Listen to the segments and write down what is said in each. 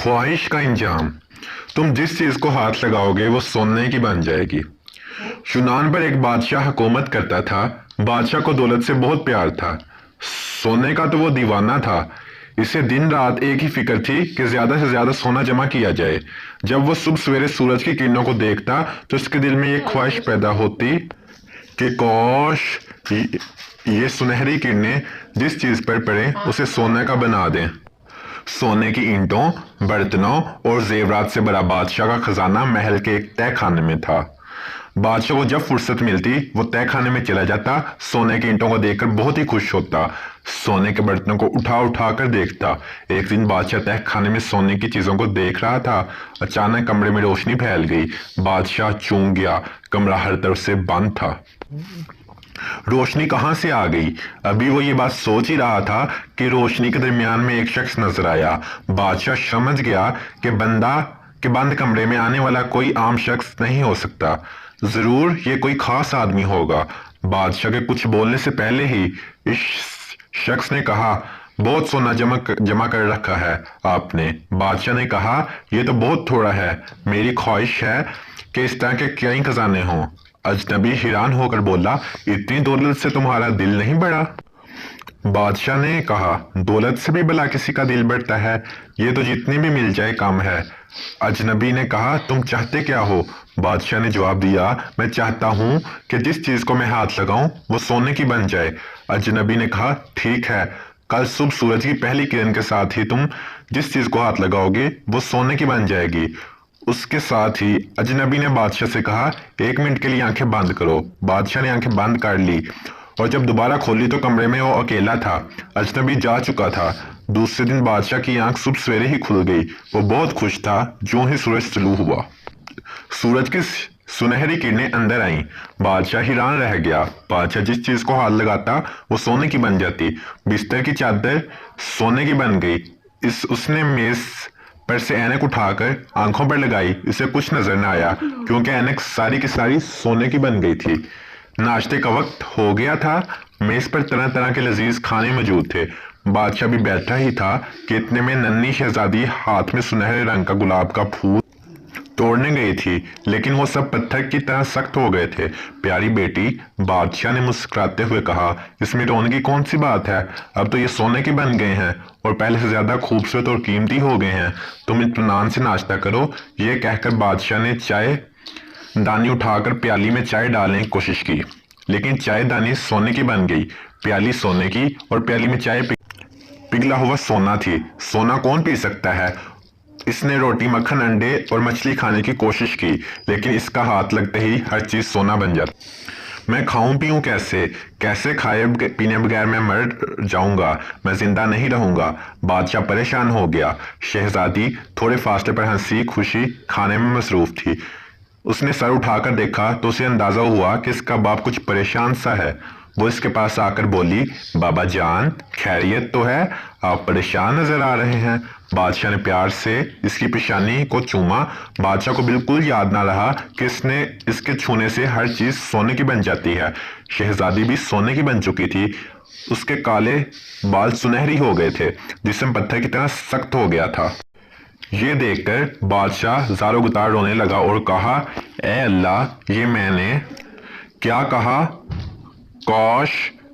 ख्वाहिश का इंजाम। तुम जिस चीज को हाथ लगाओगे वो सोने की बन जाएगी। यूनान पर एक बादशाह हुकूमत करता था। बादशाह को दौलत से बहुत प्यार था। सोने का तो वो दीवाना था। इसे दिन रात एक ही फिक्र थी कि ज्यादा से ज्यादा सोना जमा किया जाए। जब वो सुबह सवेरे सूरज की किरणों को देखता तो उसके दिल में ये ख्वाहिश पैदा होती कि काश ये सुनहरी किरणें जिस चीज पर पड़े उसे सोने का बना दें। सोने की ईंटों, बर्तनों और जेवरात से भरा बादशाह का खजाना महल के एक तय खाने में था। बादशाह को जब फुर्सत मिलती वो तय खाने में चला जाता। सोने की ईंटों को देखकर बहुत ही खुश होता। सोने के बर्तनों को उठा उठा कर देखता। एक दिन बादशाह तय खाने में सोने की चीजों को देख रहा था। अचानक कमरे में रोशनी फैल गई। बादशाह चूक गया। कमरा हर तरफ से बंद था। रोशनी कहां से आ गई? अभी वो ये बात सोच ही रहा था कि रोशनी के दरमियान में एक शख्स नजर आया। बादशाह समझ गया कि बंद कमरे में आने वाला कोई आम शख्स नहीं हो सकता। जरूर ये कोई खास आदमी होगा। बादशाह के कुछ बोलने से पहले ही इस शख्स ने कहा, बहुत सोना जमा कर रखा है आपने। बादशाह ने कहा, यह तो बहुत थोड़ा है। मेरी ख्वाहिश है कि इस तरह के कई खजाने हों। अजनबी हैरान होकर बोला, इतनी दौलत से तुम्हारा दिल नहीं बढ़ा? बादशाह ने कहा, दौलत से भी भला किसी का दिल बढ़ता है? ये तो जितनी भी मिल जाए कम है। अजनबी ने कहा, तुम चाहते क्या हो? बादशाह ने जवाब दिया, मैं चाहता हूं कि जिस चीज को मैं हाथ लगाऊं वो सोने की बन जाए। अजनबी ने कहा, ठीक है, कल सुबह सूरज की पहली किरण के साथ ही तुम जिस चीज को हाथ लगाओगे वो सोने की बन जाएगी। उसके साथ ही अजनबी ने बादशाह से कहा, 1 मिनट के लिए आंखें बंद करो। बादशाह ने आंखें बंद कर ली और जब दोबारा खोली तो कमरे में वो अकेला था। अजनबी जा चुका था। दूसरे दिन बादशाह की आंख सुबह सवेरे ही खुल गई। वो बहुत खुश था। जो ही सूरज तुलू हुआ, सूरज की सुनहरी किरणें अंदर आईं। बादशाह हैरान रह गया। बादशाह जिस चीज को हाथ लगाता वो सोने की बन जाती। बिस्तर की चादर सोने की बन गई। उसने मेज पर से ऐनक उठाकर आंखों पर लगाई। इसे कुछ नजर न आया क्योंकि ऐनक सारी की सारी सोने की बन गई थी। नाश्ते का वक्त हो गया था। मेज पर तरह तरह के लजीज खाने मौजूद थे। बादशाह भी बैठा ही था कि इतने में नन्ही शहजादी हाथ में सुनहरे रंग का गुलाब का फूल तोड़ने गई थी, लेकिन वो सब पत्थर की तरह सख्त हो गए थे। प्यारी बेटी, बादशाह ने मुस्कुराते हुए कहा, इसमें रोने की कौन सी बात है? अब तो ये सोने के बन गए हैं और पहले से ज्यादा खूबसूरत और कीमती हो गए हैं। तुम इत्मीनान से नाश्ता करो। ये कहकर बादशाह ने चाय दानी उठाकर प्याली में चाय डालने की कोशिश की, लेकिन चाय दानी सोने की बन गई। प्याली सोने की और प्याली में चाय पिघला हुआ सोना थी। सोना कौन पी सकता है? इसने रोटी, मक्खन, अंडे और मछली खाने की कोशिश की, लेकिन इसका हाथ लगते ही हर चीज सोना बन जाती। मैं खाऊं पीऊं कैसे? कैसे खाए पीने बगैर मैं मर जाऊंगा? मैं जिंदा नहीं रहूंगा। बादशाह परेशान हो गया। शहजादी थोड़े फासले पर हंसी खुशी खाने में मसरूफ थी। उसने सर उठाकर देखा तो उसे अंदाजा हुआ कि इसका बाप कुछ परेशान सा है। वो इसके पास आकर बोली, बाबा जान, खैरियत तो है? आप परेशान नजर आ रहे हैं। बादशाह ने प्यार से इसकी पेशानी को चूमा। बादशाह को बिल्कुल याद ना रहा कि इसके छूने से हर चीज सोने की बन जाती है। शहजादी भी सोने की बन चुकी थी। उसके काले बाल सुनहरी हो गए थे। जिस्म पत्थर की तरह सख्त हो गया था। ये देखकर बादशाह ज़ारो गुतार रोने लगा और कहा, ए अल्लाह, ये मैंने क्या कहा? काश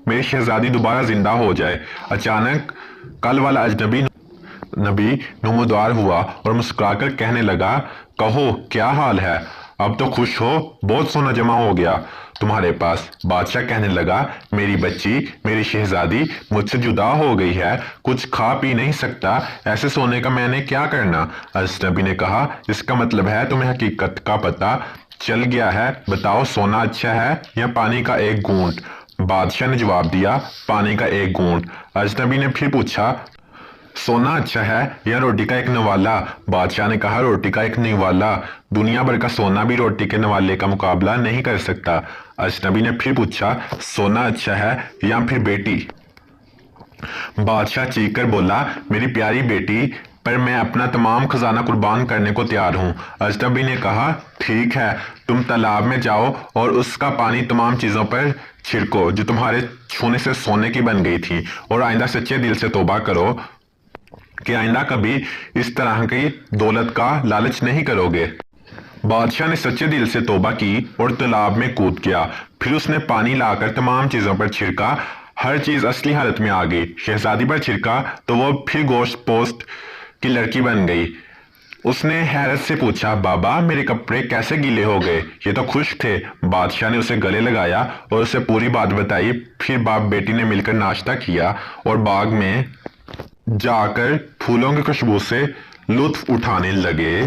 मेरी शहजादी दोबारा जिंदा हो जाए। अचानक कल वाला अजनबी नबी नुमोदार हुआ और मुस्कुराकर कहने लगा, कहो क्या हाल है? अब तो खुश हो, बहुत सोना जमा हो गया तुम्हारे पास। बादशाह कहने लगा, मेरी बच्ची, मेरी शहजादी मुझसे जुदा हो गई है, कुछ खा पी नहीं सकता, ऐसे सोने का मैंने क्या करना? अजनबी ने कहा, इसका मतलब है तुम्हें हकीकत का पता चल गया है। बताओ, सोना अच्छा है या पानी का एक घूंट? बादशाह ने जवाब दिया, पानी का एक घूंट। अजनबी ने फिर पूछा, सोना अच्छा है या रोटी का एक नवाला? बादशाह ने कहा, रोटी का एक निवाला। दुनिया भर का सोना भी रोटी के नवाले का मुकाबला नहीं कर सकता। अजनबी ने फिर पूछा, सोना अच्छा है या फिर बेटी? बादशाह चीख कर बोला, मेरी प्यारी बेटी, पर मैं अपना तमाम खजाना कुर्बान करने को तैयार हूँ। अजनबी ने कहा, ठीक है, तुम तालाब में जाओ और उसका पानी तमाम चीजों पर छिड़को जो तुम्हारे छूने से सोने की बन गई थी, और आइंदा सच्चे दिल से तौबा करो। کہ آئندہ کبھی اس طرح کی دولت کا لالچ نہیں کرو گے۔ بادشاہ نے سچے دل سے توبہ کی اور تالاب میں کود گیا۔ پھر اس نے پانی لا کر تمام چیزوں پر چھڑکا۔ ہر چیز اصلی حالت میں آ گئی۔ شہزادی پر چھڑکا تو وہ پھر گوشت پوست کی لڑکی بن گئی۔ اس نے حیرت سے پوچھا، بابا میرے کپڑے کیسے گیلے ہو گئے؟ یہ تو خشک تھے۔ بادشاہ نے اسے گلے لگایا اور اسے پوری بات بتائی۔ پھر باپ بیٹی نے مل کر ناشتہ کیا اور باغ میں جا کر پھولوں کی خوشبو سے لطف اٹھانے لگے۔